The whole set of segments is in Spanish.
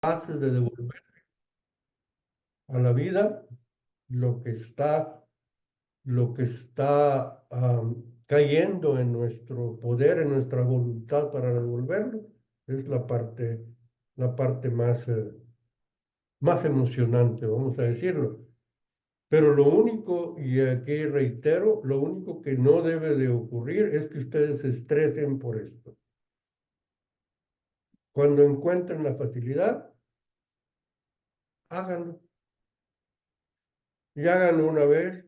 capaces de devolver a la vida lo que está cayendo en nuestro poder, en nuestra voluntad para devolverlo, es la parte más emocionante, vamos a decirlo. Pero lo único, y aquí reitero, lo único que no debe de ocurrir es que ustedes se estresen por esto. Cuando encuentren la facilidad, háganlo. Y háganlo una vez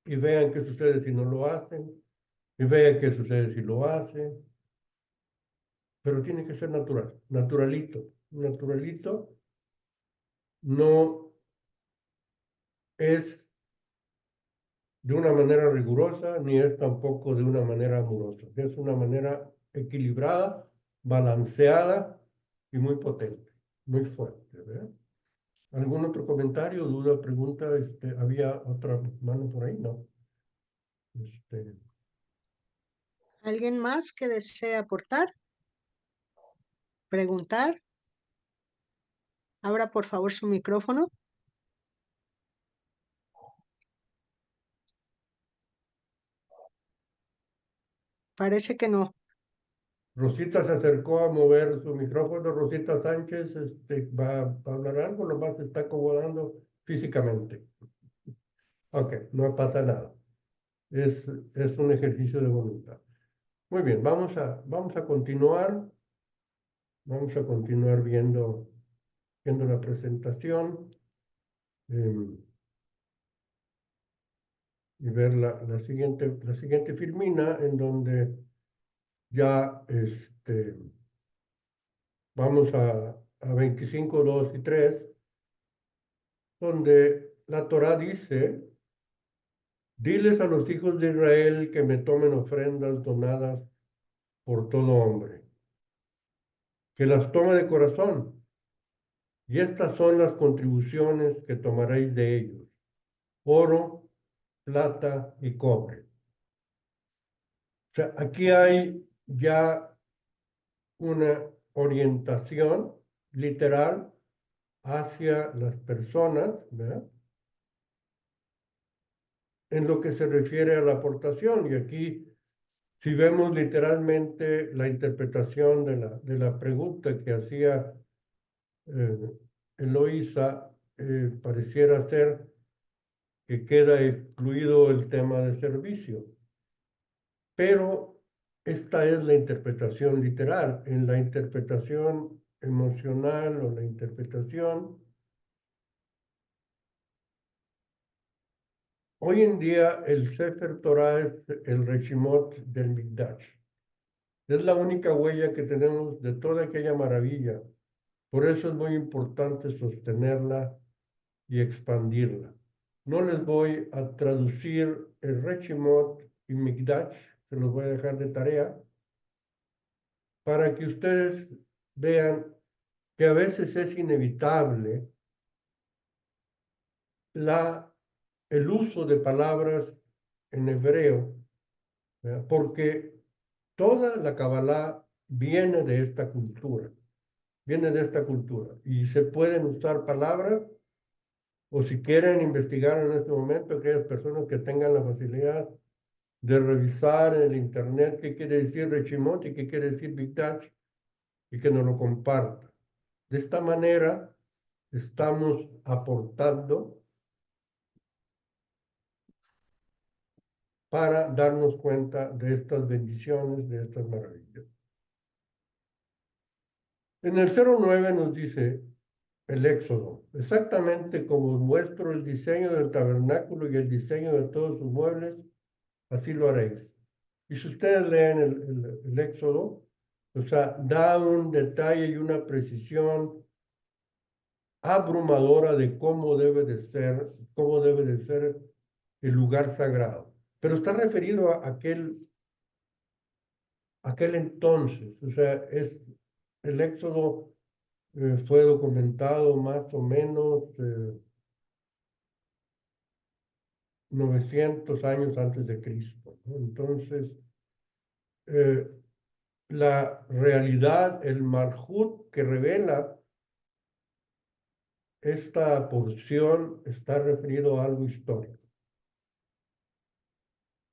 y vean qué sucede si no lo hacen, y vean qué sucede si lo hacen. Pero tiene que ser natural, naturalito, naturalito. No es de una manera rigurosa, ni es tampoco de una manera amorosa. Es una manera equilibrada, balanceada y muy potente, muy fuerte, ¿verdad? ¿Algún otro comentario, duda, pregunta? ¿Había otra mano por ahí? No. Este, ¿Alguien más que desee aportar? ¿Preguntar? Abra por favor su micrófono. Parece que no. Rosita se acercó a mover su micrófono. Rosita Sánchez va a hablar algo, nomás se está acomodando físicamente. Ok, no pasa nada. Es un ejercicio de voluntad. Muy bien, vamos a continuar. Vamos a continuar viendo la presentación y ver la siguiente filmina en donde ya vamos a 25, 2 y 3, donde la Torá dice: diles a los hijos de Israel que me tomen ofrendas donadas por todo hombre, que las tome de corazón. Y estas son las contribuciones que tomaréis de ellos: oro, plata y cobre. O sea, aquí hay ya una orientación literal hacia las personas, ¿verdad? En lo que se refiere a la aportación. Y aquí, si vemos literalmente la interpretación de la pregunta que hacía Eloísa, pareciera ser que queda excluido el tema de servicio. Pero esta es la interpretación literal. En la interpretación emocional o la interpretación, hoy en día el Sefer Torah es el Reshimot del Mikdash. Es la única huella que tenemos de toda aquella maravilla. Por eso es muy importante sostenerla y expandirla. No les voy a traducir el Reshimot y Mikdash, se los voy a dejar de tarea, para que ustedes vean que a veces es inevitable el uso de palabras en hebreo, ¿verdad? Porque toda la Kabbalah viene de esta cultura, y se pueden usar palabras, o si quieren investigar en este momento, aquellas personas que tengan la facilidad de revisar en el internet qué quiere decir Reshimot y qué quiere decir Mikdash, y que nos lo compartan. De esta manera estamos aportando para darnos cuenta de estas bendiciones, de estas maravillas. En el 09 nos dice el Éxodo: exactamente como muestro el diseño del tabernáculo y el diseño de todos sus muebles, así lo haréis. Y si ustedes leen el Éxodo, o sea, da un detalle y una precisión abrumadora de cómo debe de ser el lugar sagrado. Pero está referido a aquel entonces. O sea, el Éxodo fue documentado más o menos 900 años antes de Cristo, ¿no? Entonces, eh, la realidad, el Malhut que revela esta porción está referido a algo histórico.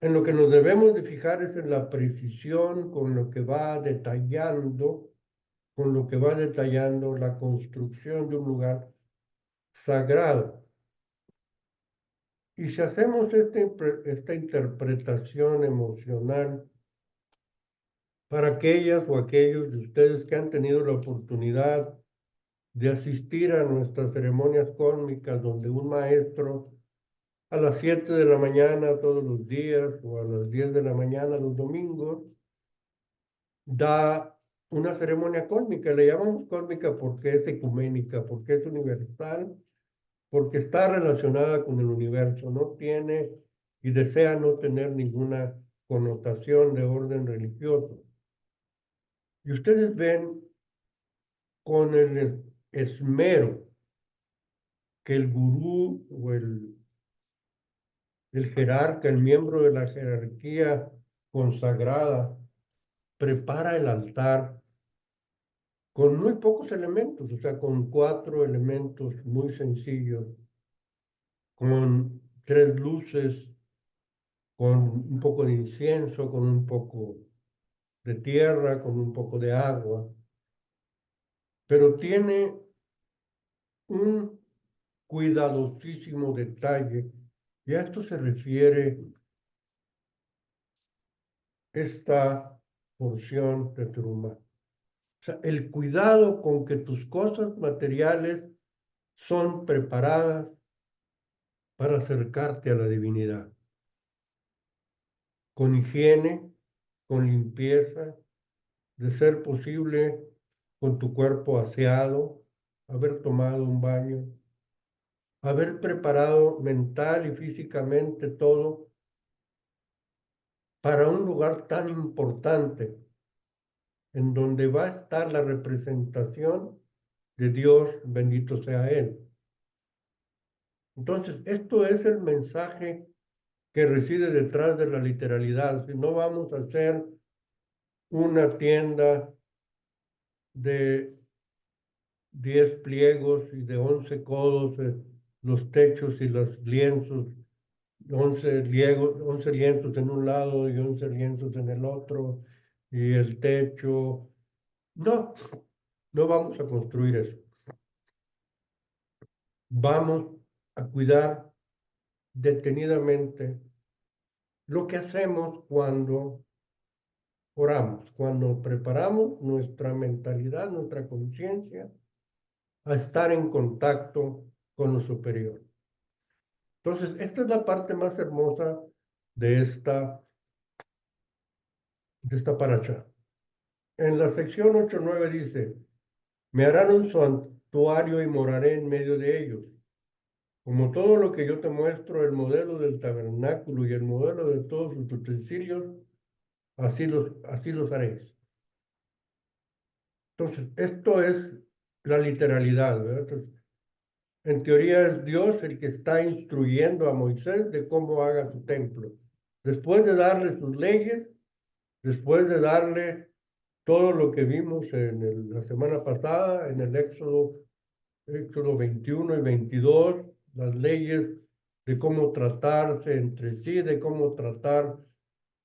En lo que nos debemos de fijar es en la precisión con lo que va detallando, la construcción de un lugar sagrado. Y si hacemos esta interpretación emocional para aquellas o aquellos de ustedes que han tenido la oportunidad de asistir a nuestras ceremonias cósmicas, donde un maestro a las 7 de la mañana todos los días o a las 10 de la mañana los domingos da una ceremonia cósmica. Le llamamos cósmica porque es ecuménica, porque es universal, porque está relacionada con el universo, no tiene y desea no tener ninguna connotación de orden religioso. Y ustedes ven con el esmero que el gurú o el jerarca, el miembro de la jerarquía consagrada, prepara el altar con muy pocos elementos, o sea, con 4 elementos muy sencillos, con 3 luces, con un poco de incienso, con un poco de tierra, con un poco de agua, pero tiene un cuidadosísimo detalle, y a esto se refiere esta porción de Truma. O sea, el cuidado con que tus cosas materiales son preparadas para acercarte a la divinidad, con higiene, con limpieza, de ser posible con tu cuerpo aseado, haber tomado un baño, haber preparado mental y físicamente todo para un lugar tan importante en donde va a estar la representación de Dios, bendito sea Él. Entonces, esto es el mensaje que reside detrás de la literalidad. Si no vamos a hacer una tienda de 10 pliegos y de 11 codos, los techos y los lienzos, 11 lienzos en un lado y 11 lienzos en el otro, y el techo. No, no vamos a construir eso. Vamos a cuidar detenidamente lo que hacemos cuando oramos, cuando preparamos nuestra mentalidad, nuestra conciencia a estar en contacto con lo superior. Entonces, esta es la parte más hermosa de esta paracha. En la sección 8.9 dice, me harán un santuario y moraré en medio de ellos. Como todo lo que yo te muestro, el modelo del tabernáculo y el modelo de todos sus utensilios, así los haréis. Entonces, esto es la literalidad, ¿verdad? Entonces, en teoría es Dios el que está instruyendo a Moisés de cómo haga su templo. Después de darle sus leyes, después de darle todo lo que vimos en la semana pasada, en el Éxodo 21 y 22, las leyes de cómo tratarse entre sí, de cómo tratar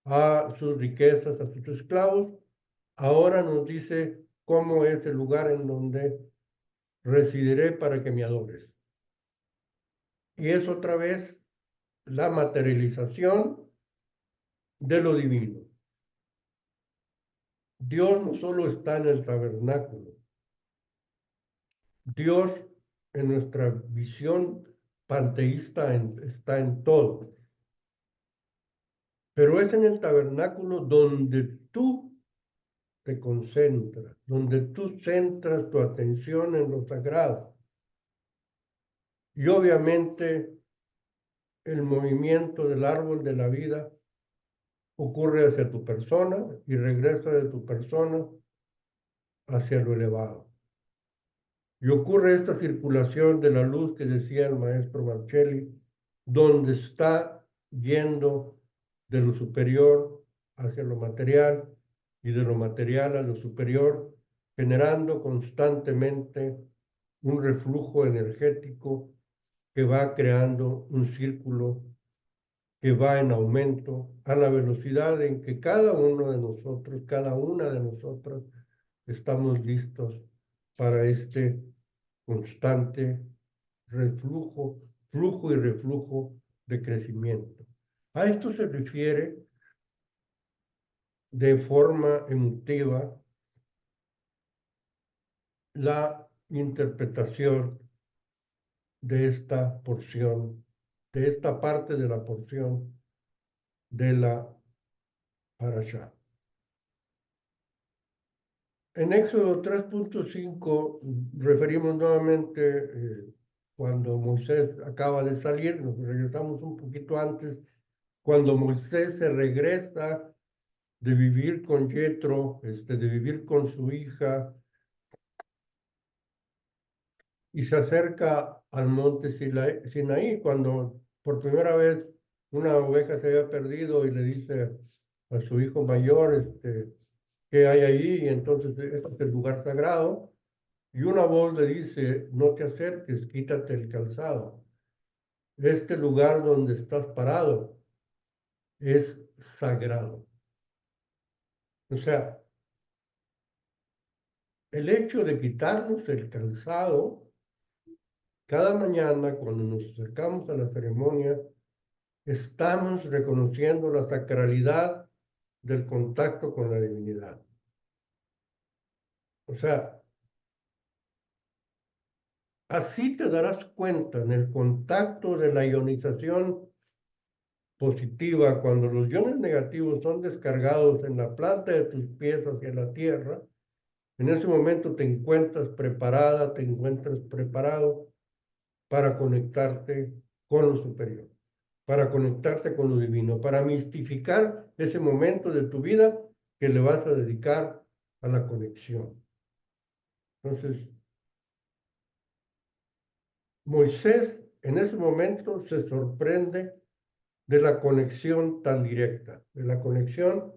a sus riquezas, a sus esclavos. Ahora nos dice cómo es el lugar en donde residiré para que me adores. Y es otra vez la materialización de lo divino. Dios no solo está en el tabernáculo, Dios en nuestra visión panteísta está en todo, pero es en el tabernáculo donde tú te concentras, donde tú centras tu atención en lo sagrado. Y obviamente el movimiento del árbol de la vida ocurre hacia tu persona y regresa de tu persona hacia lo elevado. Y ocurre esta circulación de la luz que decía el maestro Marcelli, donde está yendo de lo superior hacia lo material y de lo material a lo superior, generando constantemente un reflujo energético que va creando un círculo que va en aumento a la velocidad en que cada uno de nosotros, cada una de nosotras, estamos listos para este constante reflujo, flujo y reflujo de crecimiento. A esto se refiere de forma emotiva la interpretación de esta porción, de esta parte de la porción de la parashá. En Éxodo 3.5 referimos nuevamente cuando Moisés acaba de salir, nos regresamos un poquito antes, cuando Moisés se regresa de vivir con Yetro, de vivir con su hija, y se acerca al monte Sinaí, cuando por primera vez una oveja se había perdido y le dice a su hijo mayor, ¿qué hay ahí? Y entonces este es el lugar sagrado. Y una voz le dice, no te acerques, quítate el calzado. Este lugar donde estás parado es sagrado. O sea, el hecho de quitarnos el calzado cada mañana cuando nos acercamos a la ceremonia, estamos reconociendo la sacralidad del contacto con la divinidad. O sea, así te darás cuenta en el contacto de la ionización positiva, cuando los iones negativos son descargados en la planta de tus pies hacia la tierra, en ese momento te encuentras preparada, te encuentras preparado para conectarte con lo superior, para conectarte con lo divino, para mistificar ese momento de tu vida que le vas a dedicar a la conexión. Entonces, Moisés en ese momento se sorprende de la conexión tan directa, de la conexión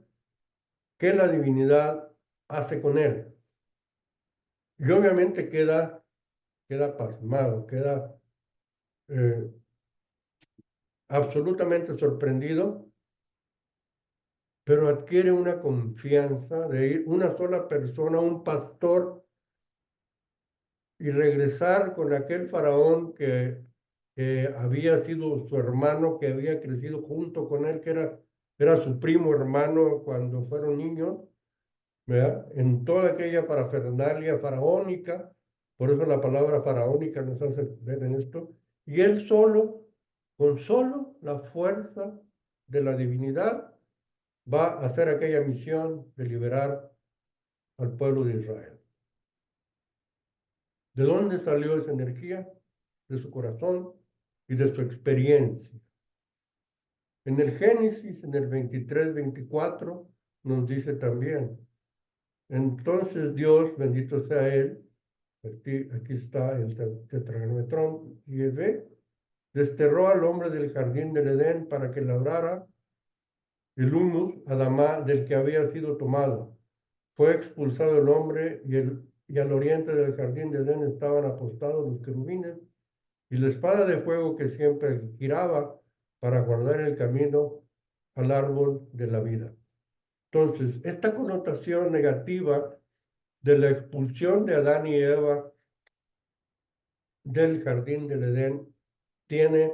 que la divinidad hace con él. Y obviamente queda pasmado, queda absolutamente sorprendido, pero adquiere una confianza de ir una sola persona, un pastor, y regresar con aquel faraón que había sido su hermano, que había crecido junto con él, que era su primo hermano cuando fueron niños, ¿verdad? En toda aquella parafernalia faraónica, por eso la palabra faraónica nos hace ver en esto, y él solo, con solo la fuerza de la divinidad, va a hacer aquella misión de liberar al pueblo de Israel. ¿De dónde salió esa energía? De su corazón y de su experiencia. En el Génesis, en el 23-24, nos dice también, entonces Dios, bendito sea Él, aquí está el tetragrametrón, y ve, desterró al hombre del jardín del Edén para que labrara el humus Adamá del que había sido tomado. Fue expulsado el hombre y al oriente del jardín de Edén estaban apostados los querubines y la espada de fuego que siempre giraba para guardar el camino al árbol de la vida. Entonces, esta connotación negativa de la expulsión de Adán y Eva del jardín del Edén tiene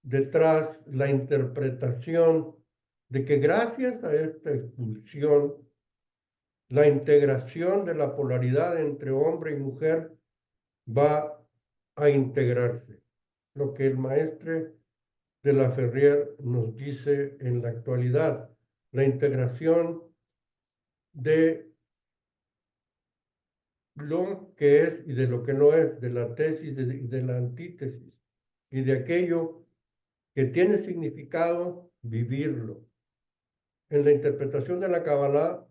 detrás la interpretación de que gracias a esta expulsión, la integración de la polaridad entre hombre y mujer va a integrarse. Lo que el maestre de la Ferrier nos dice en la actualidad, la integración de lo que es y de lo que no es, de la tesis y de la antítesis, y de aquello que tiene significado vivirlo. En la interpretación de la Kabbalah,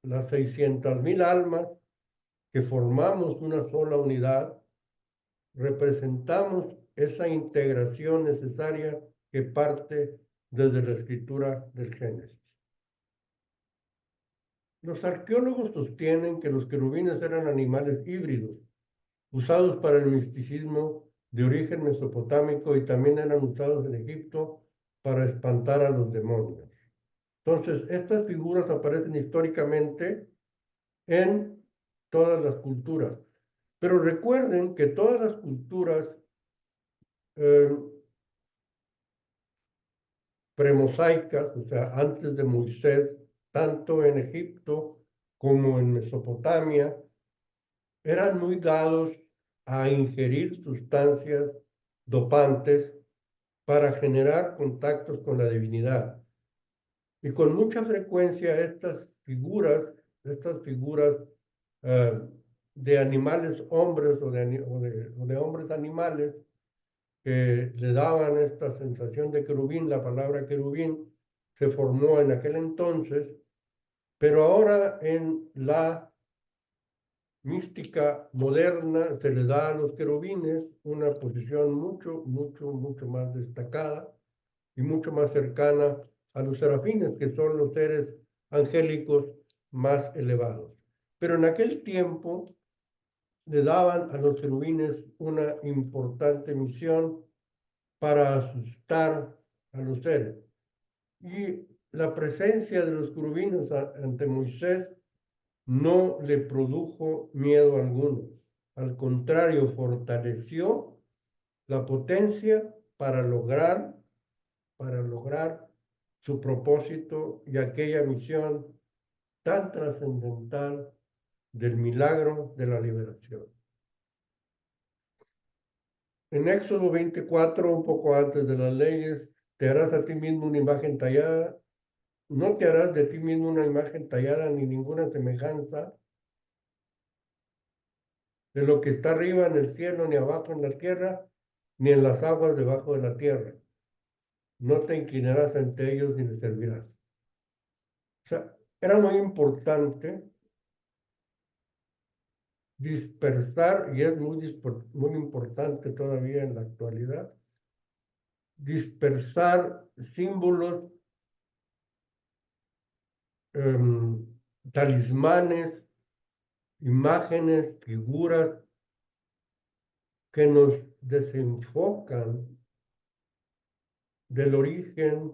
las 600.000 almas que formamos una sola unidad, representamos esa integración necesaria que parte desde la escritura del Génesis. Los arqueólogos sostienen que los querubines eran animales híbridos, usados para el misticismo de origen mesopotámico y también eran usados en Egipto para espantar a los demonios. Entonces, estas figuras aparecen históricamente en todas las culturas. Pero recuerden que todas las culturas eh, premosaicas, o sea, antes de Moisés, tanto en Egipto como en Mesopotamia, eran muy dados a ingerir sustancias dopantes para generar contactos con la divinidad. Y con mucha frecuencia estas figuras eh, de animales hombres o de hombres animales que le daban esta sensación de querubín, la palabra querubín se formó en aquel entonces, pero ahora en la mística moderna se le da a los querubines una posición mucho más destacada y mucho más cercana a los serafines, que son los seres angélicos más elevados. Pero en aquel tiempo le daban a los querubines una importante misión para asustar a los seres. Y la presencia de los querubines ante Moisés no le produjo miedo alguno. Al contrario, fortaleció la potencia para lograr su propósito y aquella misión tan trascendental del milagro de la liberación. En Éxodo 24, un poco antes de las leyes, te harás a ti mismo una imagen tallada, no te harás de ti mismo una imagen tallada ni ninguna semejanza de lo que está arriba en el cielo, ni abajo en la tierra, ni en las aguas debajo de la tierra. No te inclinarás ante ellos ni les servirás. O sea, era muy importante dispersar, y es muy importante todavía en la actualidad, dispersar símbolos, talismanes, imágenes, figuras que nos desenfocan del origen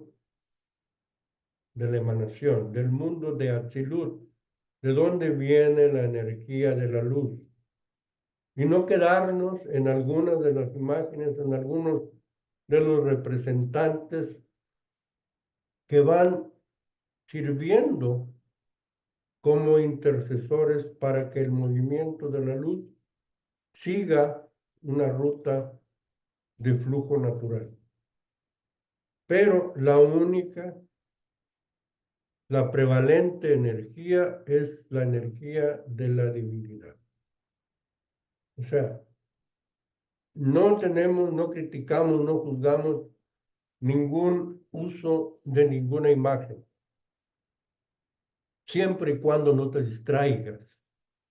de la emanación, del mundo de Atzilut, de dónde viene la energía de la luz. Y no quedarnos en algunas de las imágenes, en algunos de los representantes que van sirviendo como intercesores para que el movimiento de la luz siga una ruta de flujo natural. Pero la prevalente energía es la energía de la divinidad. O sea, no criticamos, no juzgamos ningún uso de ninguna imagen, siempre y cuando no te distraigas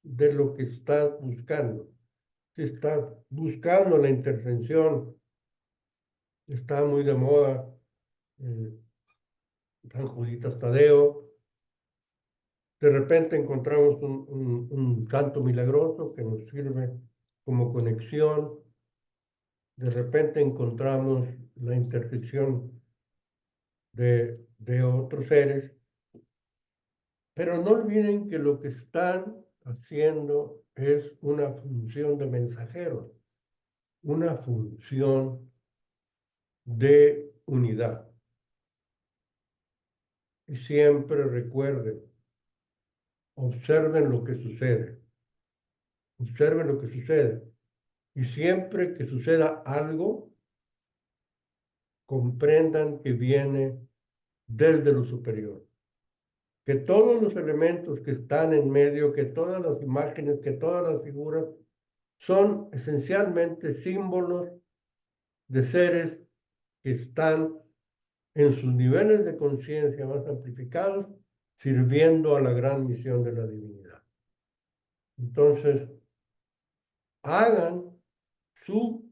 de lo que estás buscando. Si estás buscando la intervención, está muy de moda eh, San Juditas Tadeo. De repente encontramos un canto milagroso que nos sirve como conexión. De repente encontramos la intersección de otros seres. Pero no olviden que lo que están haciendo es una función de mensajeros, una función de unidad. Y siempre recuerden, observen lo que sucede, observen lo que sucede. Y siempre que suceda algo, comprendan que viene desde lo superior. Que todos los elementos que están en medio, que todas las imágenes, que todas las figuras, son esencialmente símbolos de seres que están en sus niveles de conciencia más amplificados, sirviendo a la gran misión de la divinidad. Entonces, hagan su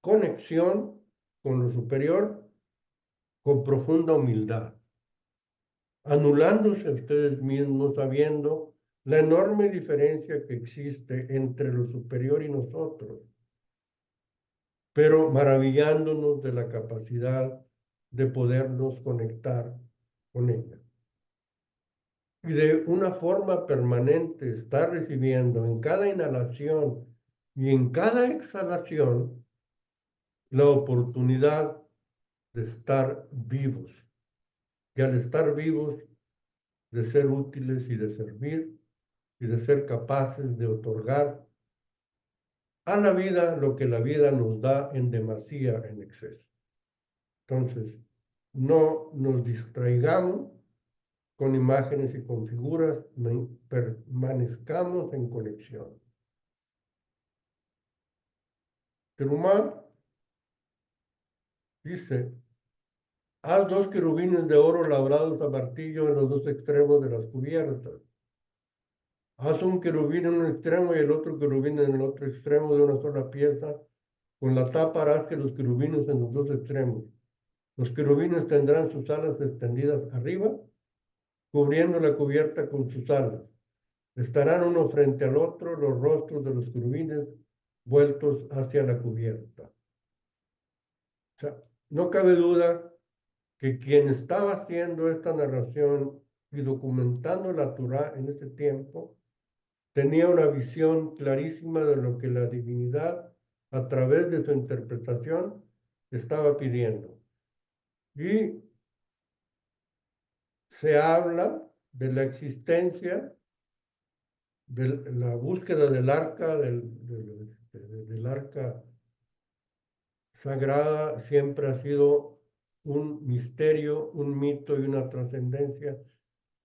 conexión con lo superior con profunda humildad, anulándose a ustedes mismos, sabiendo la enorme diferencia que existe entre lo superior y nosotros, pero maravillándonos de la capacidad de podernos conectar con ella. Y de una forma permanente estar recibiendo en cada inhalación y en cada exhalación la oportunidad de estar vivos. Y al estar vivos, de ser útiles y de servir y de ser capaces de otorgar a la vida lo que la vida nos da en demasía, en exceso. Entonces, no nos distraigamos con imágenes y con figuras, permanezcamos en conexión. Terumán dice, haz 2 querubines de oro labrados a martillo en los 2 extremos de las cubiertas. Haz un querubín en un extremo y el otro querubín en el otro extremo de una sola pieza. Con la tapa harás que los querubines en los 2 extremos. Los querubines tendrán sus alas extendidas arriba, cubriendo la cubierta con sus alas. Estarán uno frente al otro, los rostros de los querubines vueltos hacia la cubierta. O sea, no cabe duda que quien estaba haciendo esta narración y documentando la Torá en ese tiempo tenía una visión clarísima de lo que la divinidad, a través de su interpretación, estaba pidiendo. Y se habla de la existencia, de la búsqueda del arca, del arca sagrada, siempre ha sido un misterio, un mito y una trascendencia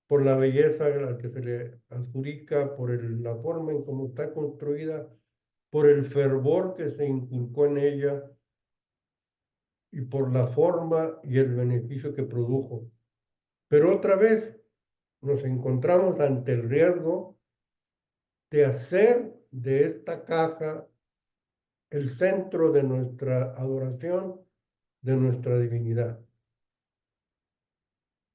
por la belleza a la que se le adjudica, por la forma en cómo está construida, por el fervor que se inculcó en ella y por la forma y el beneficio que produjo. Pero otra vez nos encontramos ante el riesgo de hacer de esta caja el centro de nuestra adoración, de nuestra divinidad.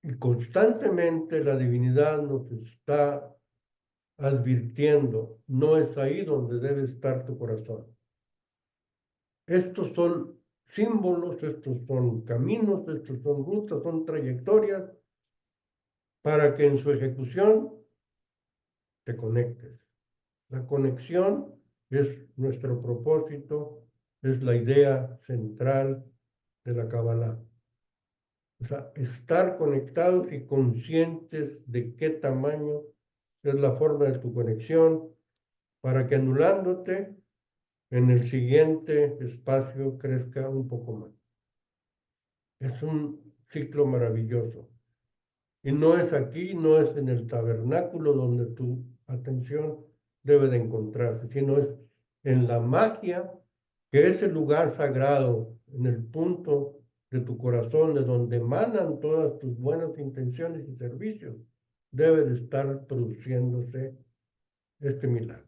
Y constantemente la divinidad nos está advirtiendo, no es ahí donde debe estar tu corazón. Estos son símbolos, estos son caminos, estos son rutas, son trayectorias para que en su ejecución te conectes. La conexión es nuestro propósito, es la idea central de la Kabbalah. O sea, estar conectados y conscientes de qué tamaño es la forma de tu conexión para que anulándote en el siguiente espacio crezca un poco más. Es un ciclo maravilloso. Y no es aquí, no es en el tabernáculo donde tu atención debe de encontrarse, sino es en la magia, que es el lugar sagrado, en el punto de tu corazón, de donde emanan todas tus buenas intenciones y servicios, debe de estar produciéndose este milagro.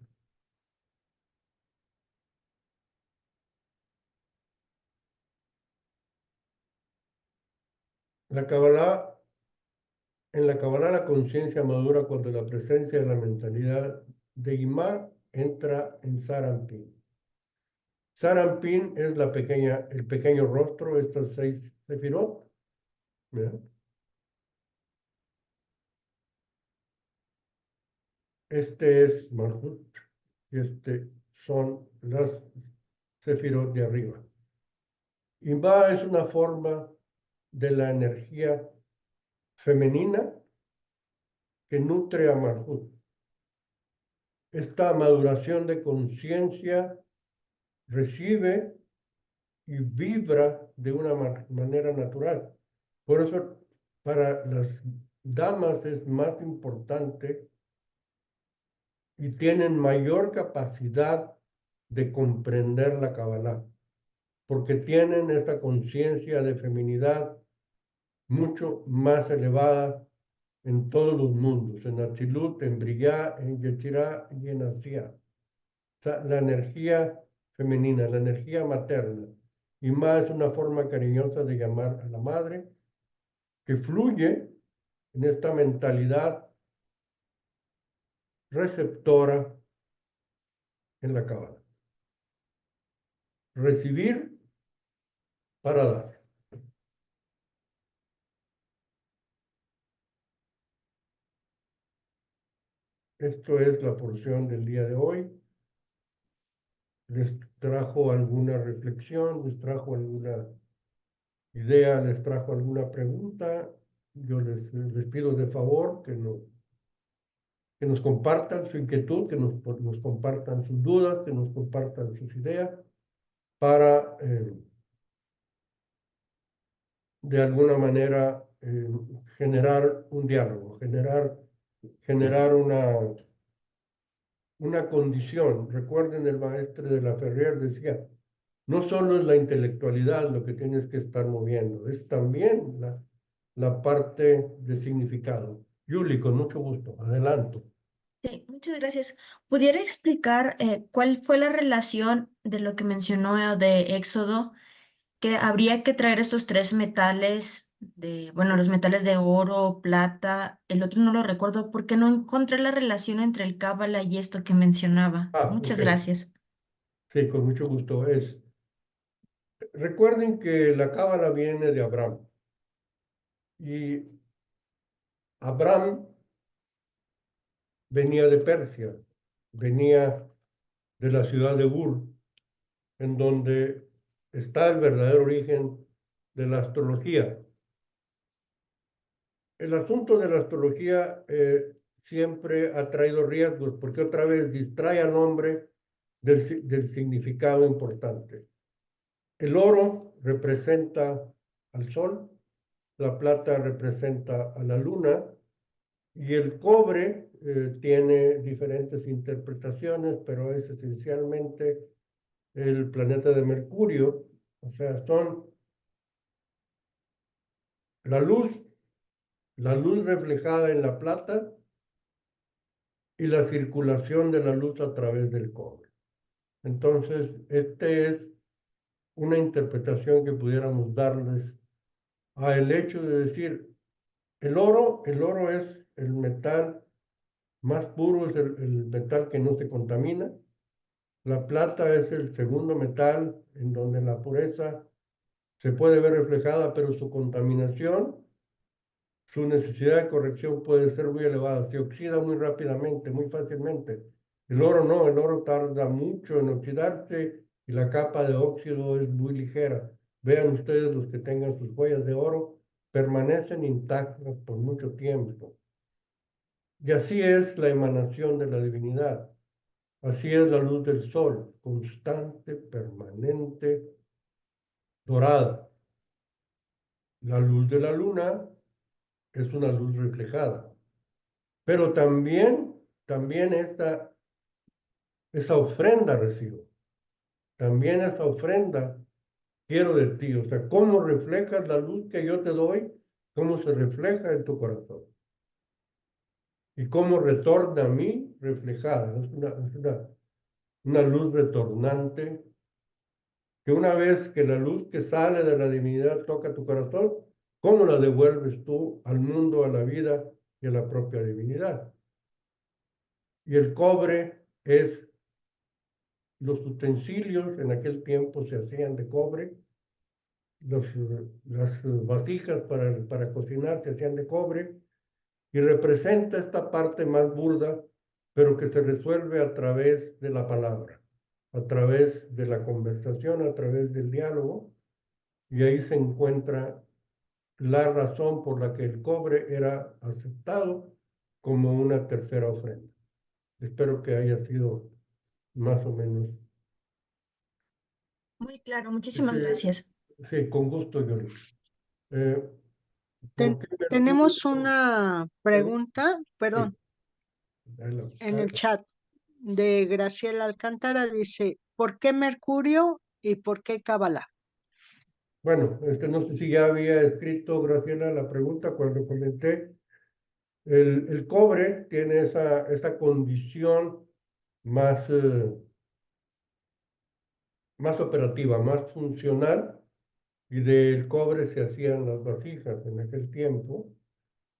La Kabbalah, en la Kabbalah la conciencia madura cuando la presencia de la mentalidad de Imá entra en Sarampin. Sarampin es el pequeño rostro, estas 6 sefirot. ¿Verdad? Este es Malhut y este son las sefirot de arriba. Imá es una forma de la energía femenina que nutre a Malhut. Esta maduración de conciencia recibe y vibra de una manera natural. Por eso, para las damas es más importante y tienen mayor capacidad de comprender la Kabbalah, porque tienen esta conciencia de feminidad mucho más elevada en todos los mundos, en Atzilut, en Briyá, en Yetzirah y en Asiá. O sea, la energía femenina, la energía materna, y más es una forma cariñosa de llamar a la madre, que fluye en esta mentalidad receptora en la cábala. Recibir para dar. Esto es la porción del día de hoy. ¿Les trajo alguna reflexión? ¿Les trajo alguna idea? ¿Les trajo alguna pregunta? Yo les pido de favor que nos compartan su inquietud, que nos compartan sus dudas, que nos compartan sus ideas para de alguna manera generar un diálogo, generar una condición. Recuerden, el maestro de la Ferrer decía, no solo es la intelectualidad lo que tienes que estar moviendo, es también la parte de significado. Yuli, con mucho gusto, adelanto. Sí, muchas gracias. ¿Pudiera explicar cuál fue la relación de lo que mencionó de Éxodo, que habría que traer estos tres metales bueno, los metales de oro, plata, el otro no lo recuerdo porque no encontré la relación entre el Cábala y esto que mencionaba. Ok, Muchas gracias. sí, con mucho gusto. Recuerden que la cábala viene de Abraham y Abraham venía de Persia, venía de la ciudad de Ur, en donde está el verdadero origen de la astrología. El asunto de la astrología siempre ha traído riesgos porque otra vez distrae al hombre del significado importante. El oro representa al sol, la plata representa a la luna y el cobre tiene diferentes interpretaciones, pero es esencialmente el planeta de Mercurio, o sea, son la luz, la luz reflejada en la plata y la circulación de la luz a través del cobre. Entonces, este es una interpretación que pudiéramos darles a el hecho de decir, el oro es el metal más puro, es el metal que no se contamina. La plata es el segundo metal en donde la pureza se puede ver reflejada, pero su contaminación, su necesidad de corrección puede ser muy elevada. Se oxida muy rápidamente, muy fácilmente. El oro no, el oro tarda mucho en oxidarse y la capa de óxido es muy ligera. Vean ustedes los que tengan sus joyas de oro, permanecen intactas por mucho tiempo. Y así es la emanación de la divinidad. Así es la luz del sol, constante, permanente, dorada. La luz de la luna es una luz reflejada. Pero también esa ofrenda recibo. También esa ofrenda quiero de ti. O sea, cómo reflejas la luz que yo te doy, cómo se refleja en tu corazón. Y cómo retorna a mí reflejada. Una luz retornante que una vez que la luz que sale de la divinidad toca tu corazón, ¿cómo la devuelves tú al mundo, a la vida y a la propia divinidad? Y el cobre es, los utensilios en aquel tiempo se hacían de cobre, las vasijas para cocinar se hacían de cobre, y representa esta parte más burda, pero que se resuelve a través de la palabra, a través de la conversación, a través del diálogo, y ahí se encuentra la razón por la que el cobre era aceptado como una tercera ofrenda. Espero que haya sido más o menos. Muy claro, muchísimas Ese, gracias. sí, con gusto, Yoli. Eh, ¿Por qué Tenemos Mercurio? una pregunta, Sí, perdón, en el chat de Graciela Alcántara. Dice, ¿por qué Mercurio y por qué Cábala? bueno, no sé si ya había escrito Graciela la pregunta cuando comenté. El cobre tiene esa condición más, más operativa, más funcional, y del cobre se hacían las vasijas en aquel tiempo.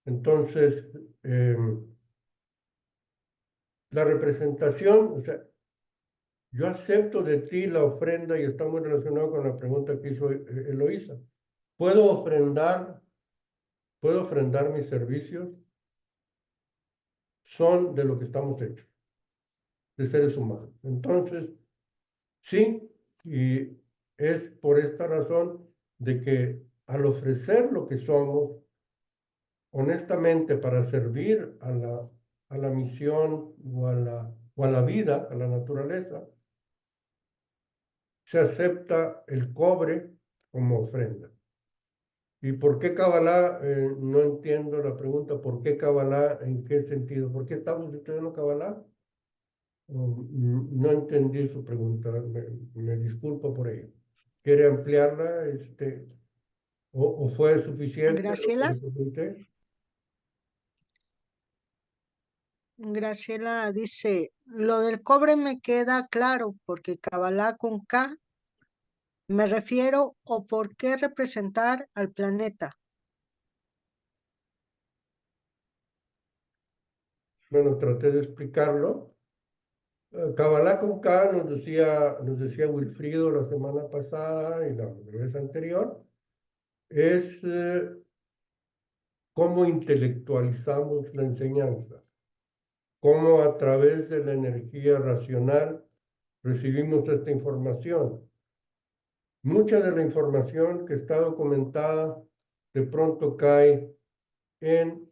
Entonces, la representación, o sea, yo acepto de ti la ofrenda y está muy relacionado con la pregunta que hizo Eloísa. ¿Puedo ofrendar mis servicios? Son de lo que estamos hechos, de seres humanos. Entonces, sí, y es por esta razón de que al ofrecer lo que somos, honestamente, para servir a la misión o a la vida, a la naturaleza, se acepta el cobre como ofrenda. ¿Y por qué Kabbalah? No entiendo la pregunta. ¿Por qué Kabbalah? ¿En qué sentido? ¿Por qué estamos estudiando Kabbalah? No entendí su pregunta. Me disculpo por ello. ¿Quiere ampliarla? ¿O fue suficiente lo que Graciela. le pregunté? Graciela dice, lo del cobre me queda claro porque Kabbalah con K me refiero o por qué representar al planeta. Bueno, traté de explicarlo. Kabbalah con K nos decía Wilfrido la semana pasada y la vez anterior, es cómo intelectualizamos la enseñanza, cómo a través de la energía racional recibimos esta información. Mucha de la información que está documentada de pronto cae en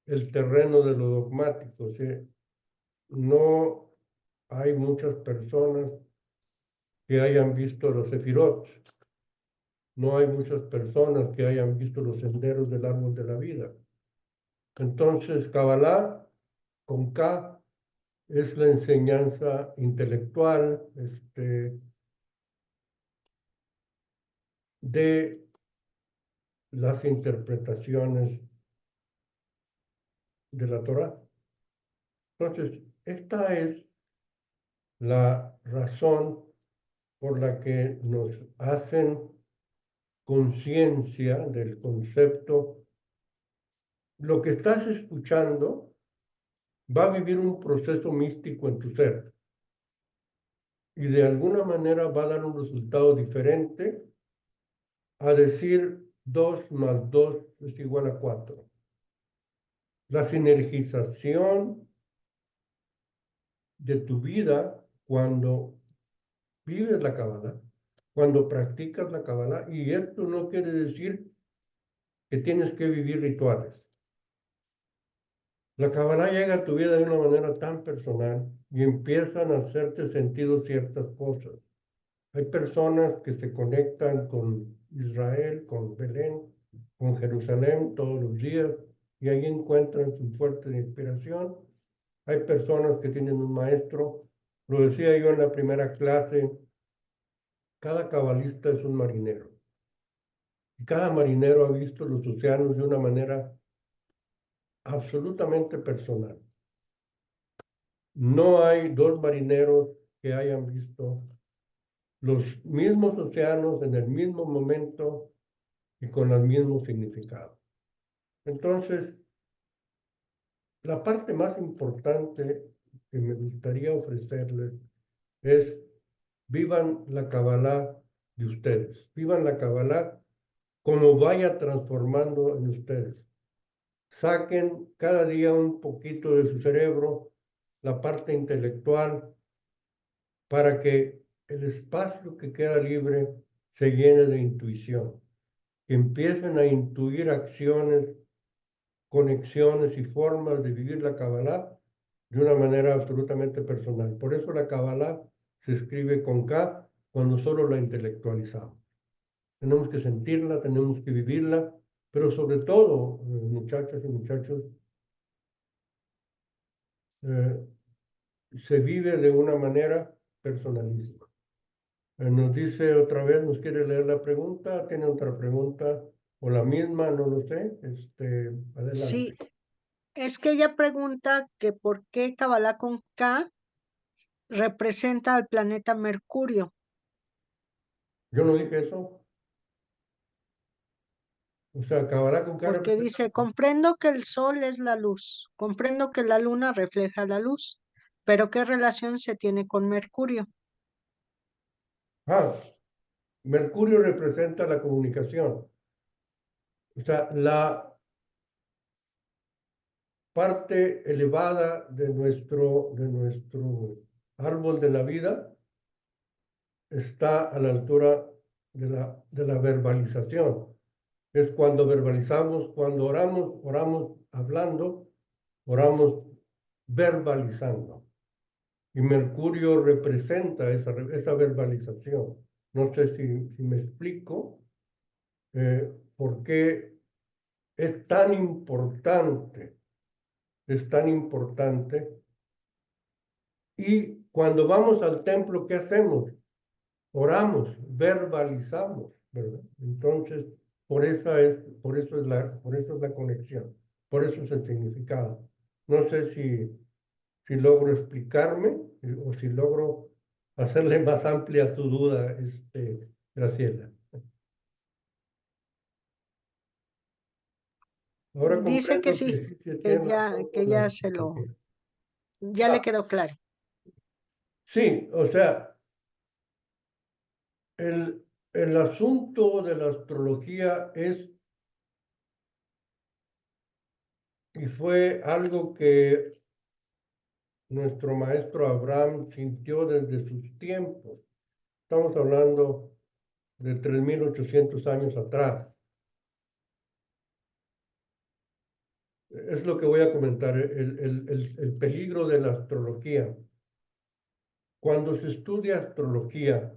el terreno de lo dogmático. O sea, no hay muchas personas que hayan visto los sefirot, no hay muchas personas que hayan visto los senderos del árbol de la vida. Entonces, Kabbalah con K es la enseñanza intelectual de las interpretaciones de la Torá. Entonces, esta es la razón por la que nos hacen conciencia del concepto. Lo que estás escuchando va a vivir un proceso místico en tu ser y de alguna manera va a dar un resultado diferente a decir 2 más 2 es igual a 4. La sinergización de tu vida cuando vives la Kabbalah, cuando practicas la Kabbalah, y esto no quiere decir que tienes que vivir rituales. La Kabbalah llega a tu vida de una manera tan personal y empiezan a hacerte sentido ciertas cosas. Hay personas que se conectan con Israel, con Belén, con Jerusalén todos los días y ahí encuentran su fuerte de inspiración. Hay personas que tienen un maestro. Lo decía yo en la primera clase, cada cabalista es un marinero. Y cada marinero ha visto los océanos de una manera absolutamente personal. No hay dos marineros que hayan visto los mismos océanos en el mismo momento y con el mismo significado. Entonces, la parte más importante que me gustaría ofrecerles es vivan la Kabbalah de ustedes, vivan la Kabbalah como vaya transformando en ustedes. Saquen cada día un poquito de su cerebro, la parte intelectual, para que el espacio que queda libre se llene de intuición, que empiecen a intuir acciones, conexiones y formas de vivir la Kabbalah de una manera absolutamente personal. Por eso la Kabbalah se escribe con K cuando solo la intelectualizamos. Tenemos que sentirla, tenemos que vivirla, pero sobre todo, muchachas y muchachos, se vive de una manera personalísima. Nos dice otra vez, nos quiere leer la pregunta, tiene otra pregunta o la misma, no lo sé. Adelante. Sí, es que ella pregunta que por qué Kabbalah con K representa al planeta Mercurio. Yo no dije eso. O sea, Kabbalah con K Porque dice, comprendo que el sol es la luz, comprendo que la luna refleja la luz. pero ¿qué relación se tiene con Mercurio? Ah, Mercurio representa la comunicación. O sea, la parte elevada de nuestro árbol de la vida está a la altura de la verbalización. Es cuando verbalizamos, cuando oramos, oramos hablando, oramos verbalizando. Y Mercurio representa esa verbalización. No sé si me explico por qué es tan importante, es tan importante. Y cuando vamos al templo, ¿qué hacemos? Oramos, verbalizamos, ¿verdad? Entonces, por eso es la conexión, por eso es el significado. No sé si logro explicarme o si logro hacerle más amplia tu duda, Graciela. Ahora Dice que comprendo sí, que sí se tiene razón que con la ya astrología. ya le quedó claro. Sí, o sea, el asunto de la astrología es, y fue algo que nuestro maestro Abraham sintió desde sus tiempos. Estamos hablando de 3.800 años atrás. Es lo que voy a comentar, el peligro de la astrología. Cuando se estudia astrología,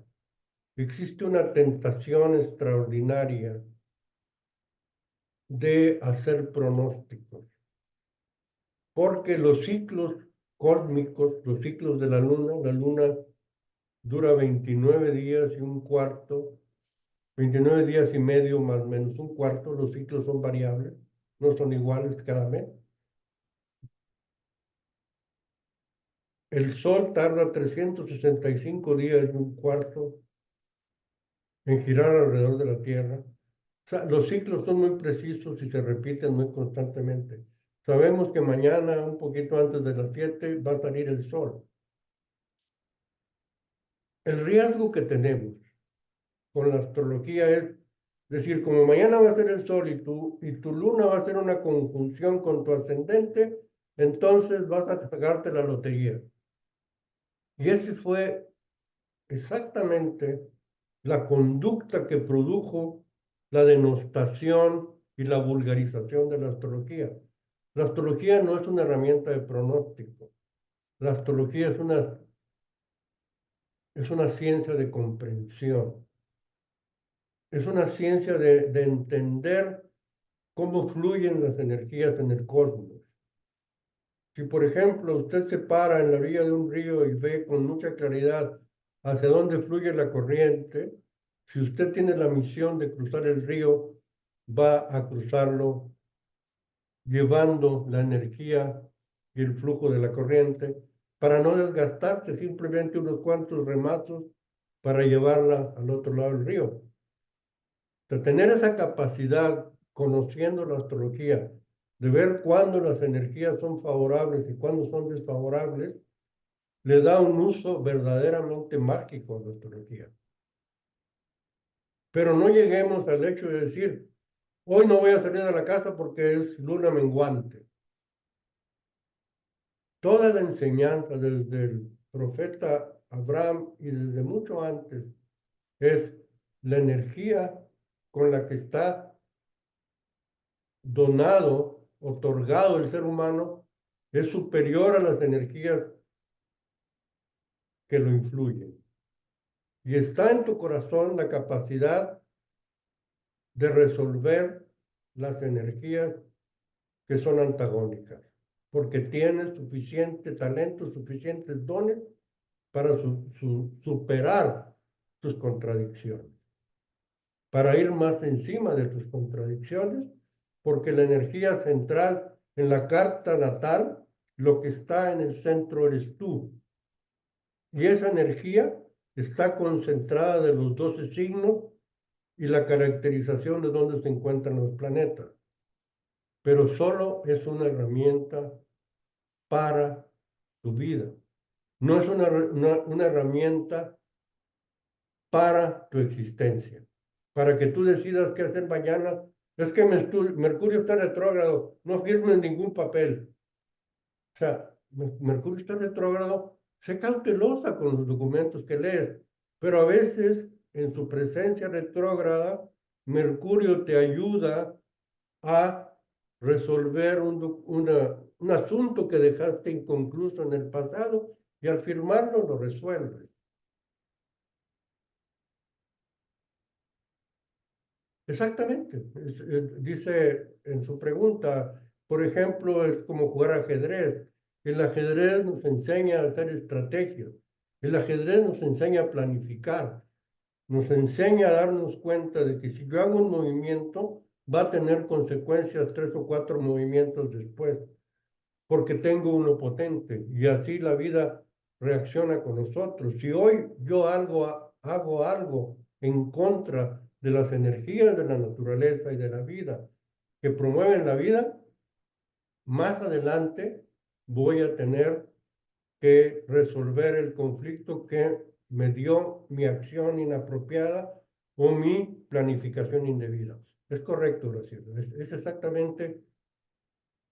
existe una tentación extraordinaria de hacer pronósticos, porque los ciclos cósmicos, los ciclos de la luna dura 29 días y un cuarto, 29 días y medio más menos un cuarto, los ciclos son variables, no son iguales cada mes. El Sol tarda 365 días y un cuarto en girar alrededor de la Tierra. O sea, los ciclos son muy precisos y se repiten muy constantemente. Sabemos que mañana, un poquito antes de las 7, va a salir el Sol. El riesgo que tenemos con la astrología es decir, como mañana va a ser el Sol y tu luna va a ser una conjunción con tu ascendente, entonces vas a sacarte la lotería. Y ese fue exactamente la conducta que produjo la denostación y la vulgarización de la astrología. La astrología no es una herramienta de pronóstico. La astrología es una ciencia de comprensión. Es una ciencia de entender cómo fluyen las energías en el cosmos. Si, por ejemplo, usted se para en la orilla de un río y ve con mucha claridad hacia dónde fluye la corriente, si usted tiene la misión de cruzar el río, va a cruzarlo llevando la energía y el flujo de la corriente para no desgastarse simplemente unos cuantos remazos para llevarla al otro lado del río. De tener esa capacidad, conociendo la astrología, de ver cuándo las energías son favorables y cuándo son desfavorables, le da un uso verdaderamente mágico a la astrología. Pero no lleguemos al hecho de decir, hoy no voy a salir de la casa porque es luna menguante. Toda la enseñanza desde el profeta Abraham y desde mucho antes es la energía con la que está donado, otorgado el ser humano, es superior a las energías que lo influyen. Y está en tu corazón la capacidad de resolver las energías que son antagónicas, porque tienes suficiente talento, suficientes dones para superar tus contradicciones, para ir más encima de tus contradicciones, porque la energía central en la carta natal, lo que está en el centro eres tú. Y esa energía está concentrada de los 12 signos y la caracterización de dónde se encuentran los planetas. Pero solo es una herramienta para tu vida. no es una herramienta para tu existencia, para que tú decidas qué hacer mañana. Es que Mercurio está retrógrado, no firmes ningún papel. O sea, Mercurio está retrógrado, sé cautelosa con los documentos que lees, pero a veces en su presencia retrógrada, Mercurio te ayuda a resolver un asunto que dejaste inconcluso en el pasado y al firmarlo lo resuelves. Exactamente. Dice en su pregunta, por ejemplo, es como jugar ajedrez. El ajedrez nos enseña a hacer estrategias. El ajedrez nos enseña a planificar. Nos enseña a darnos cuenta de que si yo hago un movimiento, va a tener consecuencias 3 o 4 movimientos después, porque tengo uno potente. Y así la vida reacciona con nosotros. Si hoy yo hago algo en contra de las energías de la naturaleza y de la vida que promueven la vida, más adelante voy a tener que resolver el conflicto que me dio mi acción inapropiada o mi planificación indebida. Es correcto, Graciela. Es exactamente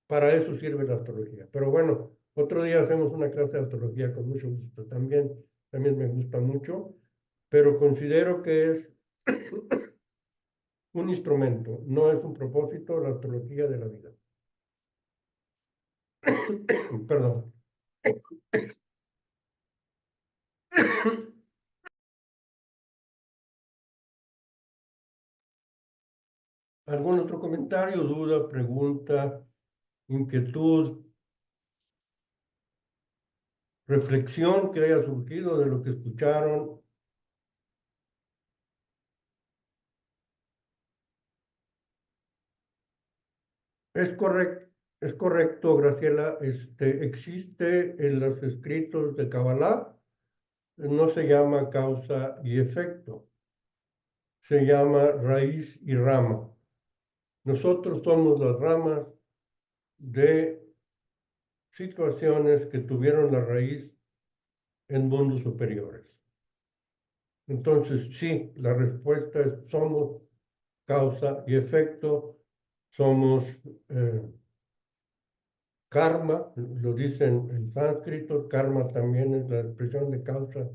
para eso sirve la astrología. Pero bueno, otro día hacemos una clase de astrología con mucho gusto. También me gusta mucho, pero considero que es un instrumento, no es un propósito la astrología de la vida. Perdón. ¿Algún otro comentario, duda, pregunta, inquietud, reflexión que haya surgido de lo que escucharon? Es correcto, Graciela. Existe en los escritos de Kabbalah, no se llama causa y efecto, se llama raíz y rama. Nosotros somos las ramas de situaciones que tuvieron la raíz en mundos superiores. Entonces, sí, la respuesta es somos causa y efecto, somos karma, lo dicen en sánscrito, karma también es la expresión de causa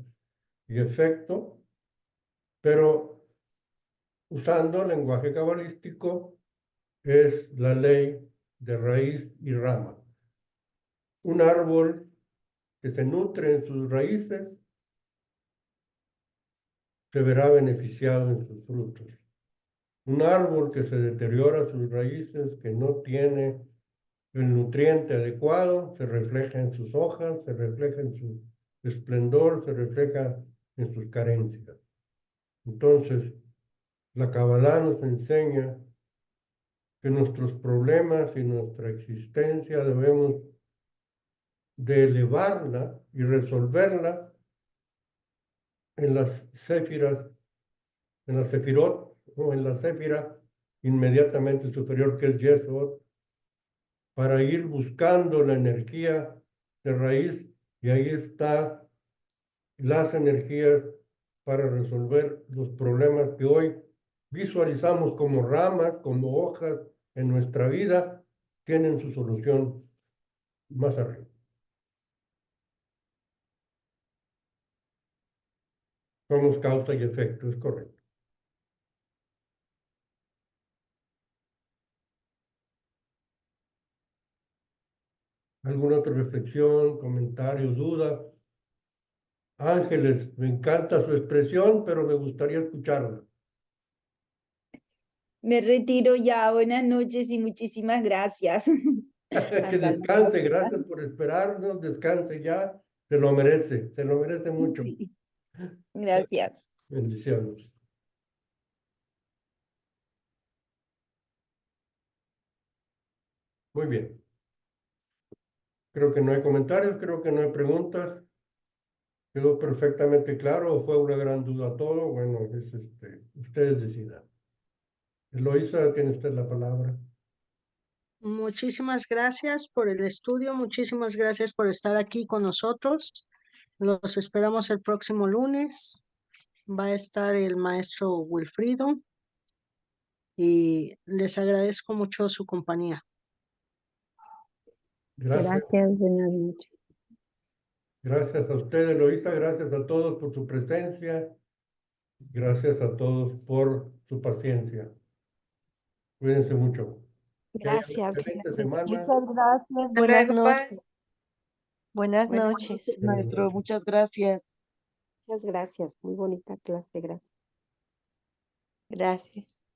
y efecto, pero usando lenguaje cabalístico es la ley de raíz y rama. Un árbol que se nutre en sus raíces se verá beneficiado en sus frutos. Un árbol que se deteriora sus raíces, que no tiene el nutriente adecuado, se refleja en sus hojas, se refleja en su esplendor, se refleja en sus carencias. Entonces, la Kabbalah nos enseña que nuestros problemas y nuestra existencia debemos de elevarla y resolverla en las séfiras, en la sefirot o en la séfira inmediatamente superior que es Yesod, para ir buscando la energía de raíz y ahí está las energías para resolver los problemas que hoy visualizamos como ramas, como hojas en nuestra vida, tienen su solución más arriba. Somos causa y efecto, es correcto. ¿Alguna otra reflexión, comentario, duda? Ángeles, me encanta su expresión, pero me gustaría escucharla. Me retiro ya. Buenas noches y muchísimas gracias. Que Hasta la descanse, próxima. gracias por esperarnos, descanse ya, se lo merece mucho. Sí, gracias. Bendiciones. Muy bien. Creo que no hay comentarios, creo que no hay preguntas. Quedó perfectamente claro, o fue una gran duda todo. Bueno, ustedes decidan. Eloísa, tiene usted la palabra. Muchísimas gracias por el estudio, muchísimas gracias por estar aquí con nosotros. Los esperamos el próximo lunes. Va a estar el maestro Wilfrido y les agradezco mucho su compañía. Gracias. Gracias, buenas noches. Gracias a usted, Eloísa. Gracias a todos por su presencia. Gracias a todos por su paciencia. Cuídense mucho. Que haya una Gracias. excelente Buenas semana. Muchas gracias. Hasta Buenas luego, bye. noches. Buenas Buenas noches. noches, Buenas maestro. noches. Muchas gracias. Muchas gracias. Muy bonita clase. Gracias. Gracias.